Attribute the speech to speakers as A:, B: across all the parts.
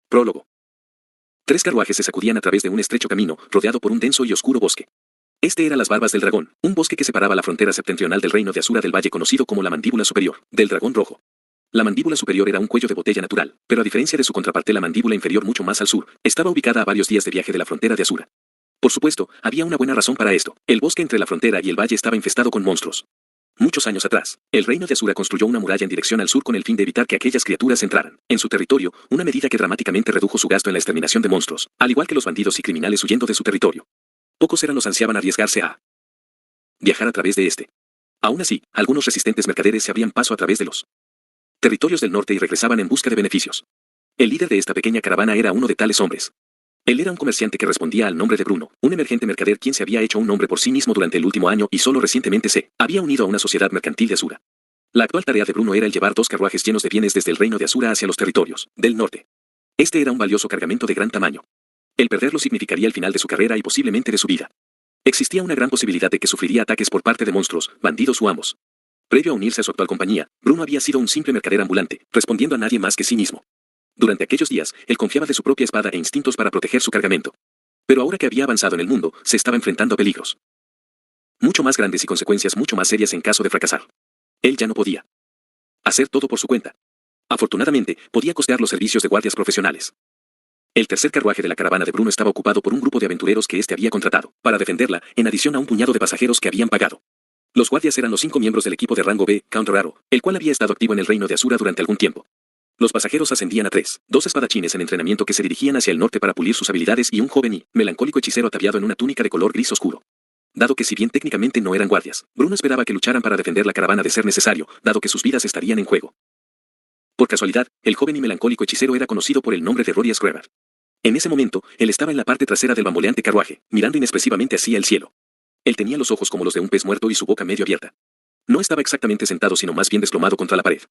A: Prólogo. 3 carruajes se sacudían a través de un estrecho camino, rodeado por un denso y oscuro bosque. Este era las Barbas del Dragón, un bosque que separaba la frontera septentrional del reino de Asura del valle conocido como la Mandíbula Superior, del Dragón Rojo. La mandíbula superior era un cuello de botella natural, pero a diferencia de su contraparte la mandíbula inferior mucho más al sur, estaba ubicada a varios días de viaje de la frontera de Asura. Por supuesto, había una buena razón para esto. El bosque entre la frontera y el valle estaba infestado con monstruos. Muchos años atrás, el reino de Asura construyó una muralla en dirección al sur con el fin de evitar que aquellas criaturas entraran en su territorio, una medida que dramáticamente redujo su gasto en la exterminación de monstruos, al igual que los bandidos y criminales huyendo de su territorio. Pocos eran los que ansiaban arriesgarse a viajar a través de este. Aún así, algunos resistentes mercaderes se abrían paso a través de los territorios del norte y regresaban en busca de beneficios. El líder de esta pequeña caravana era uno de tales hombres. Él era un comerciante que respondía al nombre de Bruno, un emergente mercader quien se había hecho un nombre por sí mismo durante el último año y solo recientemente se había unido a una sociedad mercantil de Asura. La actual tarea de Bruno era el llevar 2 carruajes llenos de bienes desde el reino de Asura hacia los territorios del norte. Este era un valioso cargamento de gran tamaño. El perderlo significaría el final de su carrera y posiblemente de su vida. Existía una gran posibilidad de que sufriría ataques por parte de monstruos, bandidos o amos. Previo a unirse a su actual compañía, Bruno había sido un simple mercader ambulante, respondiendo a nadie más que sí mismo. Durante aquellos días, él confiaba de su propia espada e instintos para proteger su cargamento. Pero ahora que había avanzado en el mundo, se estaba enfrentando a peligros mucho más grandes y consecuencias mucho más serias en caso de fracasar. Él ya no podía hacer todo por su cuenta. Afortunadamente, podía costear los servicios de guardias profesionales. El tercer carruaje de la caravana de Bruno estaba ocupado por un grupo de aventureros que éste había contratado para defenderla, en adición a un puñado de pasajeros que habían pagado. Los guardias eran los 5 miembros del equipo de rango B, Count Raro, el cual había estado activo en el reino de Asura durante algún tiempo. Los pasajeros ascendían a 3, 2 espadachines en entrenamiento que se dirigían hacia el norte para pulir sus habilidades y un joven y melancólico hechicero ataviado en una túnica de color gris oscuro. Dado que si bien técnicamente no eran guardias, Bruno esperaba que lucharan para defender la caravana de ser necesario, dado que sus vidas estarían en juego. Por casualidad, el joven y melancólico hechicero era conocido por el nombre de Rory Screver. En ese momento, él estaba en la parte trasera del bamboleante carruaje, mirando inexpresivamente hacia el cielo. Él tenía los ojos como los de un pez muerto y su boca medio abierta. No estaba exactamente sentado sino más bien desplomado contra la pared.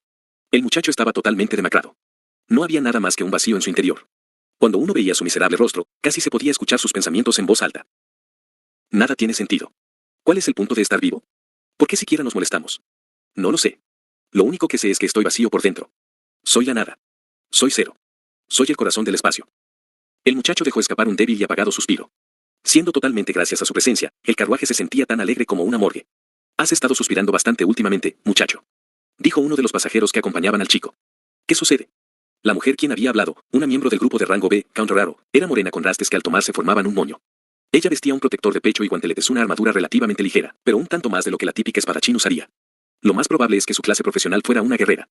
A: El muchacho estaba totalmente demacrado. No había nada más que un vacío en su interior. Cuando uno veía su miserable rostro, casi se podía escuchar sus pensamientos en voz alta. Nada tiene sentido. ¿Cuál es el punto de estar vivo? ¿Por qué siquiera nos molestamos? No lo sé. Lo único que sé es que estoy vacío por dentro. Soy la nada. Soy cero. Soy el corazón del espacio. El muchacho dejó escapar un débil y apagado suspiro. Siendo totalmente gracias a su presencia, el carruaje se sentía tan alegre como una morgue. Has estado suspirando bastante últimamente, muchacho, dijo uno de los pasajeros que acompañaban al chico. ¿Qué sucede? La mujer quien había hablado, una miembro del grupo de rango B, Count Raro, era morena con rastes que al tomarse formaban un moño. Ella vestía un protector de pecho y guanteletes, una armadura relativamente ligera, pero un tanto más de lo que la típica espadachín usaría. Lo más probable es que su clase profesional fuera una guerrera.